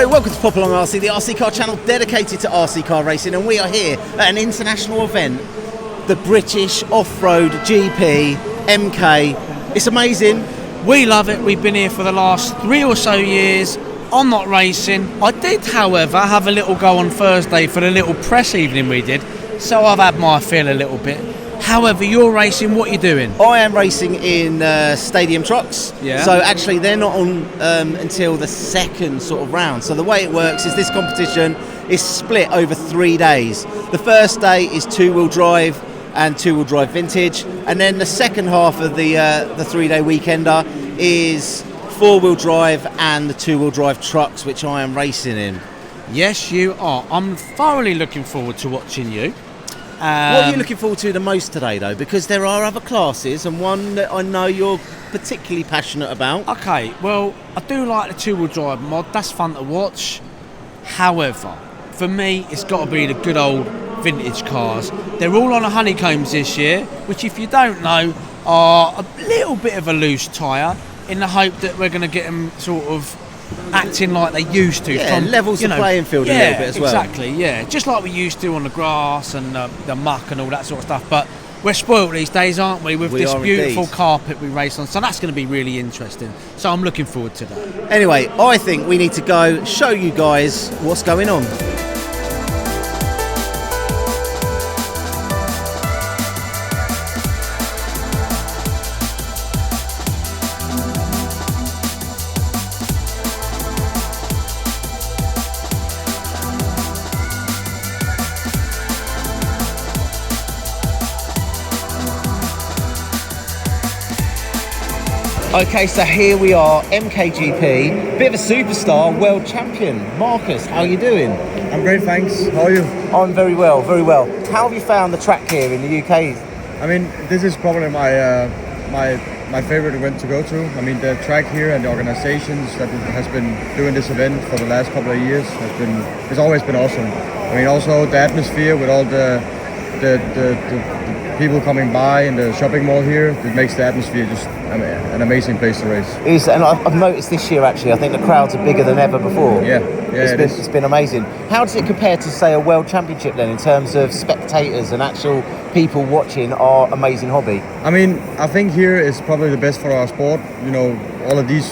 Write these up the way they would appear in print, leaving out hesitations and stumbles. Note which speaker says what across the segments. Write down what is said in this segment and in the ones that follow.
Speaker 1: Hello, welcome to Pop Along RC, the RC car channel dedicated to RC car racing, and we are here at an international event, the British Off-Road GP MK. It's amazing.
Speaker 2: We love it. We've been here for the last 3 or so years. I'm not racing. I did, however, have a little go on Thursday for the little press evening we did, so I've had my feel a little bit. However, you're racing, what are you doing?
Speaker 1: I am racing in stadium trucks.
Speaker 2: Yeah.
Speaker 1: So actually they're not on until the second sort of round. So the way it works is this competition is split over 3 days. The first day is two-wheel drive and two-wheel drive vintage. And then the second half of the 3-day weekender is four-wheel drive and the two-wheel drive trucks, which I am racing in.
Speaker 2: Yes, you are. I'm thoroughly looking forward to watching you.
Speaker 1: What are you looking forward to the most today, though? Because there are other classes, and one that I know you're particularly passionate about.
Speaker 2: Okay, well, I do like the two-wheel drive mod. That's fun to watch. However, for me, it's got to be the good old vintage cars. They're all on a honeycombs this year, which, if you don't know, are a little bit of a loose tyre, in the hope that we're going to get them sort of acting like they used to.
Speaker 1: Yeah, levels the playing field a little bit as well.
Speaker 2: Exactly, yeah. Just like we used to on the grass and the muck and all that sort of stuff. But we're spoilt these days, aren't we, with this beautiful carpet we race on. So that's going to be really interesting. So I'm looking forward to that.
Speaker 1: Anyway, I think we need to go show you guys what's going on. Okay, so here we are, Mkgp, bit of a superstar, world champion. Marcus, how are you doing?
Speaker 3: I'm great, thanks. How are you?
Speaker 1: I'm very well, very well. How have you found the track here in the UK?
Speaker 3: I mean, this is probably my favorite event to go to. I mean, the track here and the organizations that has been doing this event for the last couple of years has always been awesome. I mean, also the atmosphere with all the people coming by in the shopping mall here, it makes the atmosphere just an amazing place to race.
Speaker 1: And I've noticed this year actually, I think the crowds are bigger than ever before.
Speaker 3: Yeah,
Speaker 1: it's been amazing. How does it compare to, say, a world championship then, in terms of spectators and actual people watching our amazing hobby?
Speaker 3: I mean, I think here is probably the best for our sport. You know, all of these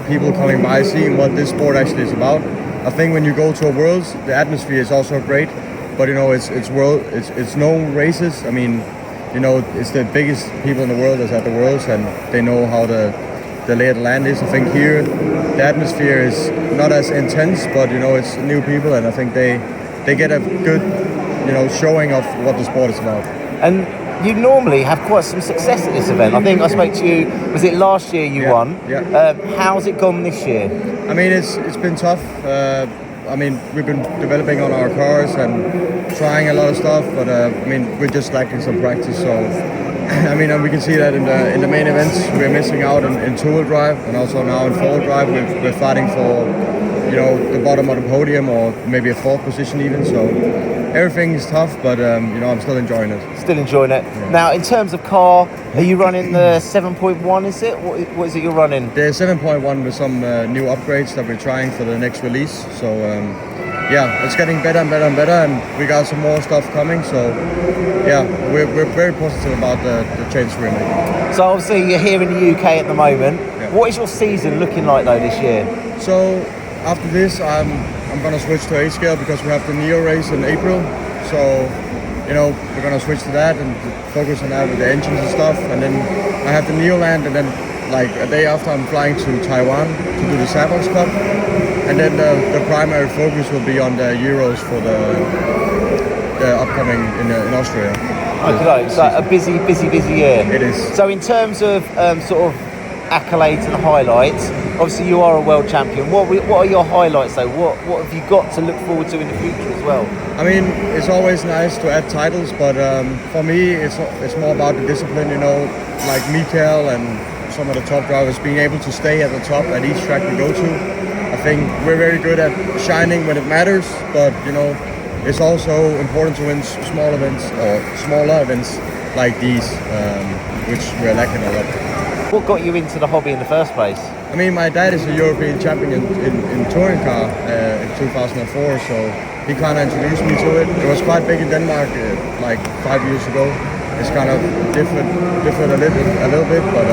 Speaker 3: people coming by, seeing what this sport actually is about. I think when you go to a Worlds, the atmosphere is also great. But you know, it's known races. I mean, you know, it's the biggest people in the world that's at the Worlds, and they know how the lay of the land is. I think here the atmosphere is not as intense, but you know, it's new people, and I think they get a good, you know, showing of what the sport is about.
Speaker 1: And you normally have quite some success at this event. I think I spoke to you, was it last year you won?
Speaker 3: Yeah.
Speaker 1: How's it gone this year?
Speaker 3: I mean, it's been tough. I mean, we've been developing on our cars and trying a lot of stuff, but I mean, we're just lacking some practice. So, I mean, and we can see that in the main events, we're missing out in two-wheel drive, and also now in four-wheel drive, we're fighting for, you know, the bottom of the podium or maybe a fourth position even. So, everything is tough, but you know, I'm still enjoying it.
Speaker 1: Still enjoying it. Yeah. Now, in terms of car, are you running the 7.1? Is it? What is it you're running?
Speaker 3: The 7.1 with some new upgrades that we're trying for the next release. So yeah, it's getting better and better and better, and we got some more stuff coming. So yeah, we're very positive about the changes we're making.
Speaker 1: So obviously you're here in the UK at the moment. Yeah. What is your season looking like though this year?
Speaker 3: So after this, I'm gonna switch to A scale because we have the Neo race in April. So, you know, we're gonna switch to that and focus on that with the engines and stuff. And then I have the Neo land, and then like a day after I'm flying to Taiwan to do the Savons Cup. And then the primary focus will be on the Euros for the upcoming in Austria.
Speaker 1: Okay, so a busy year.
Speaker 3: It is.
Speaker 1: So in terms of sort of accolades and highlights, obviously you are a world champion. What are your highlights though? What have you got to look forward to in the future as well?
Speaker 3: I mean, it's always nice to add titles, but for me it's more about the discipline, you know, like Mikael and some of the top drivers being able to stay at the top at each track we go to. I think we're very good at shining when it matters, but you know, it's also important to win smaller events like these, which we're lacking a lot.
Speaker 1: What got you into the hobby in the first place?
Speaker 3: I mean, my dad is a European champion in touring car in 2004, so he kind of introduced me to it. It was quite big in Denmark like 5 years ago. It's kind of different a little bit, but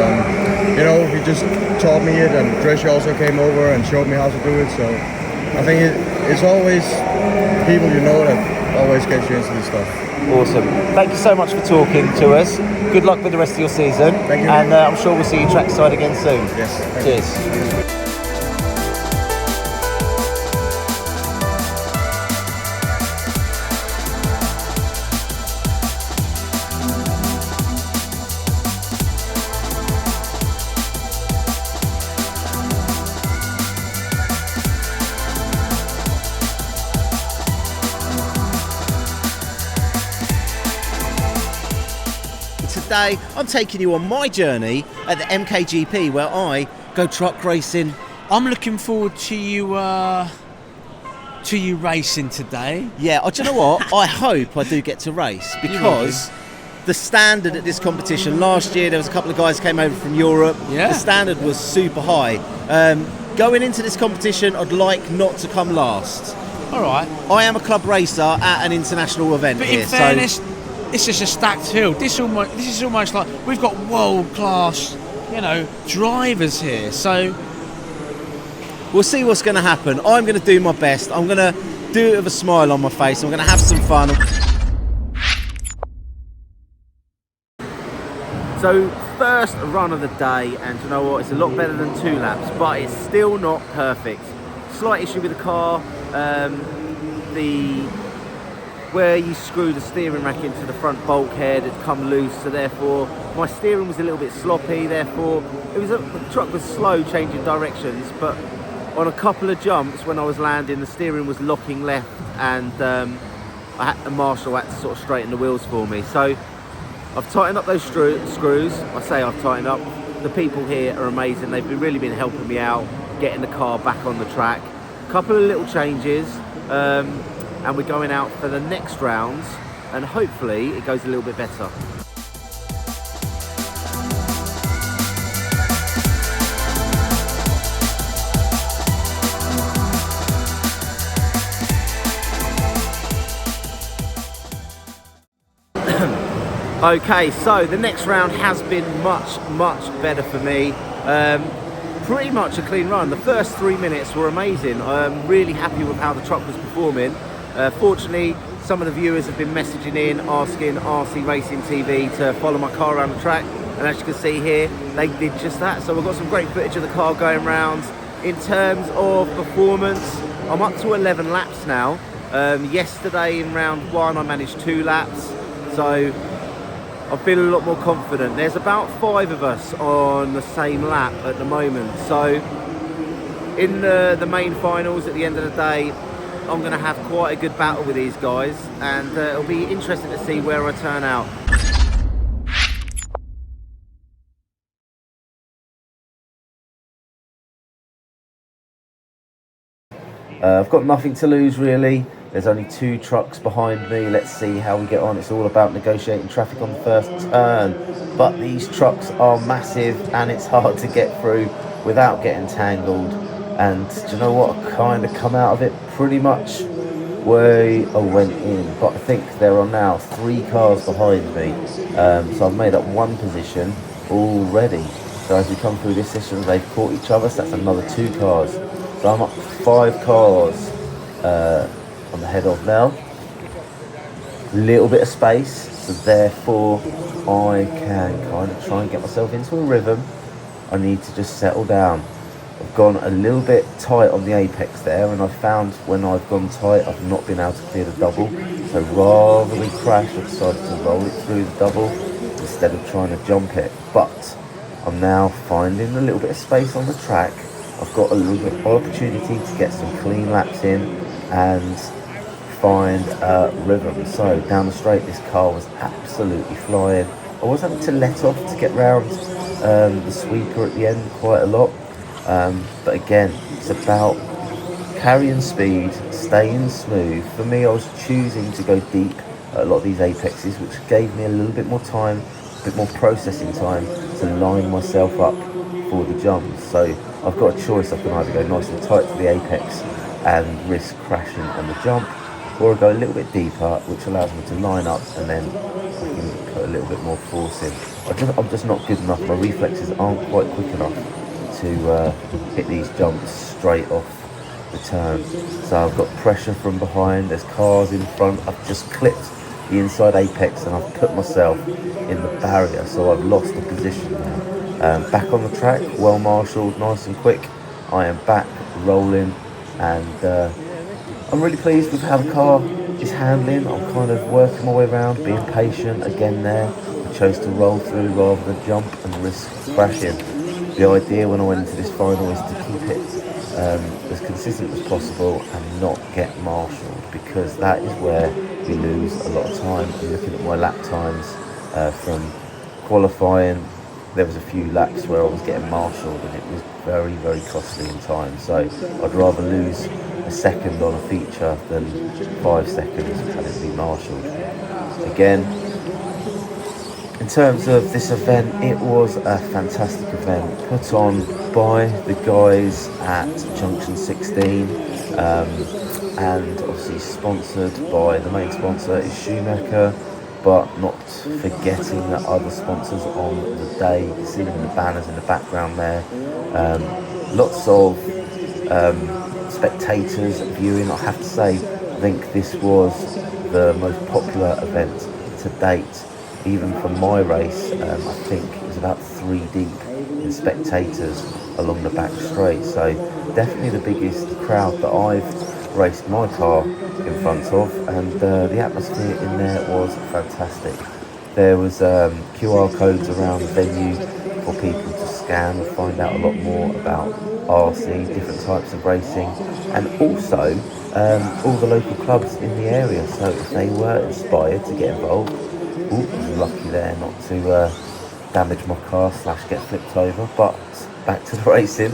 Speaker 3: you know, he just taught me it, and Drescher also came over and showed me how to do it. So I think it's always people you know that always get you into this stuff.
Speaker 1: Awesome. Thank you so much for talking to us. Good luck with the rest of your season.
Speaker 3: Thank you.
Speaker 1: And I'm sure we'll see you trackside again soon.
Speaker 3: Yes.
Speaker 1: Cheers. Today I'm taking you on my journey at the Mkgp, where I go truck racing.
Speaker 2: I'm looking forward to you racing today.
Speaker 1: Yeah, do you know what? I hope I do get to race, because the standard at this competition, last year there was a couple of guys who came over from Europe.
Speaker 2: Yeah.
Speaker 1: The standard was super high. Going into this competition, I'd like not to come last.
Speaker 2: All right.
Speaker 1: I am a club racer at an international event
Speaker 2: But
Speaker 1: here.
Speaker 2: in fairness, it's just a stacked field. This is almost like we've got world class, drivers here. So
Speaker 1: we'll see what's going to happen. I'm going to do my best. I'm going to do it with a smile on my face. I'm going to have some fun. So, first run of the day, and you know what? It's a lot better than 2 laps, but it's still not perfect. Slight issue with the car. Where you screw the steering rack into the front bulkhead, it's come loose, so therefore my steering was a little bit sloppy. Therefore, the truck was slow changing directions, but on a couple of jumps when I was landing, the steering was locking left, and Marshall had to sort of straighten the wheels for me. So I've tightened up those screws. I say I've tightened up. The people here are amazing. They've really been helping me out, getting the car back on the track. A couple of little changes. And we're going out for the next rounds, and hopefully it goes a little bit better. Okay, so the next round has been much better for me. Pretty much a clean run. The first 3 minutes were amazing. I'm really happy with how the truck was performing. Fortunately, some of the viewers have been messaging in, asking RC Racing TV to follow my car around the track, and as you can see here, they did just that. So we've got some great footage of the car going round. In terms of performance, I'm up to 11 laps now. Yesterday in round 1 I managed 2 laps, so I feel a lot more confident. There's about 5 of us on the same lap at the moment, so in the main finals at the end of the day, I'm going to have quite a good battle with these guys, and it'll be interesting to see where I turn out. I've got nothing to lose really. There's only 2 trucks behind me. Let's see how we get on. It's all about negotiating traffic on the first turn. But these trucks are massive, and it's hard to get through without getting tangled. And do you know what? I kind of come out of it pretty much where I went in. But I think there are now 3 cars behind me. So I've made up 1 position already. So as we come through this session, they've caught each other. So that's another 2 cars. So I'm up 5 cars on the head of now. Little bit of space, so therefore I can kind of try and get myself into a rhythm. I need to just settle down. I've gone a little bit tight on the apex there, and I've found when I've gone tight I've not been able to clear the double. So rather than crash, I've decided to roll it through the double instead of trying to jump it. But I'm now finding a little bit of space on the track. I've got a little bit of opportunity to get some clean laps in and find a rhythm. So down the straight, this car was absolutely flying. I was having to let off to get round the sweeper at the end quite a lot. But again, it's about carrying speed, staying smooth. For me, I was choosing to go deep at a lot of these apexes, which gave me a little bit more time
Speaker 4: bit more processing time to line myself up for the jumps. So I've got a choice. I can either go nice and tight to the apex and risk crashing on the jump, or I go a little bit deeper, which allows me to line up and then I can put a little bit more force in. I'm just not good enough. My reflexes aren't quite quick enough to hit these jumps straight off the turn. So I've got pressure from behind, there's cars in front, I've just clipped the inside apex and I've put myself in the barrier, so I've lost the position now. Back on the track, well marshalled, nice and quick. I am back rolling, and I'm really pleased with how the car is handling. I'm kind of working my way around, being patient again there. I chose to roll through rather than jump and risk crashing. The idea when I went into this final is to keep it as consistent as possible and not get marshalled, because that is where we lose a lot of time. And looking at my lap times from qualifying, there was a few laps where I was getting marshalled and it was very, very costly in time. So I'd rather lose a second on a feature than 5 seconds having to be marshalled. Again, in terms of this event, it was a fantastic event put on by the guys at Junction 16, and obviously sponsored by, the main sponsor is Schumacher, but not forgetting the other sponsors on the day. You can see them in the banners in the background there. Lots of spectators viewing. I have to say, I think this was the most popular event to date. Even from my race, I think it was about 3 deep in spectators along the back straight. So definitely the biggest crowd that I've raced my car in front of, and the atmosphere in there was fantastic. There was QR codes around the venue for people to scan and find out a lot more about RC, different types of racing, and also all the local clubs in the area. So if they were inspired to get involved, I was lucky there not to damage my car / get flipped over. But back to the racing.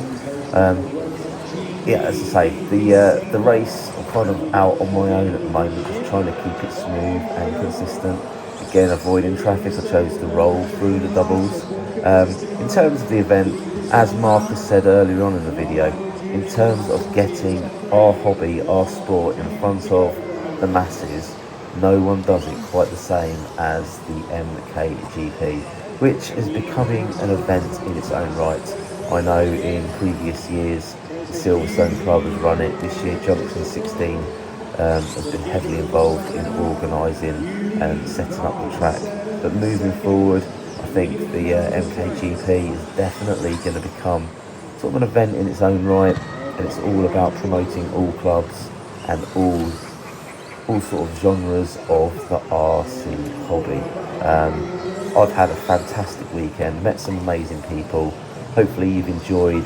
Speaker 4: Yeah, as I say, the race, I'm kind of out on my own at the moment, just trying to keep it smooth and consistent. Again, avoiding traffic, I chose to roll through the doubles. In terms of the event, as Marcus said earlier on in the video, in terms of getting our hobby, our sport in front of the masses, no one does it quite the same as the Mkgp, which is becoming an event in its own right. I know in previous years, Silverstone Club has run it. This year, Junction 16 has been heavily involved in organising and setting up the track. But moving forward, I think the Mkgp is definitely going to become sort of an event in its own right, and it's all about promoting all clubs and all sort of genres of the RC hobby. I've had a fantastic weekend, met some amazing people. Hopefully you've enjoyed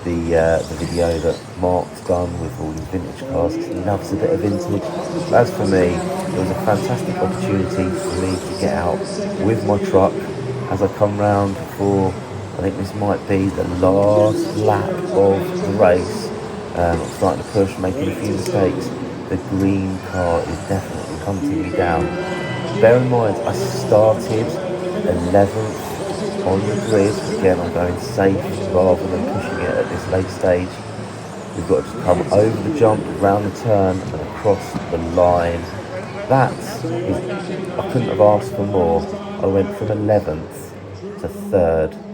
Speaker 4: the video that Mark's done with all these vintage cars, because he loves a bit of vintage. But as for me, it was a fantastic opportunity for me to get out with my truck as I come round for, I think this might be the last lap of the race. I'm starting to push, making a few mistakes. The green car is definitely hunting me down. Bear in mind, I started 11th on the grid. Again, I'm going safe rather than pushing it at this late stage. We've got to come over the jump, round the turn and across the line. That is, I couldn't have asked for more. I went from 11th to 3rd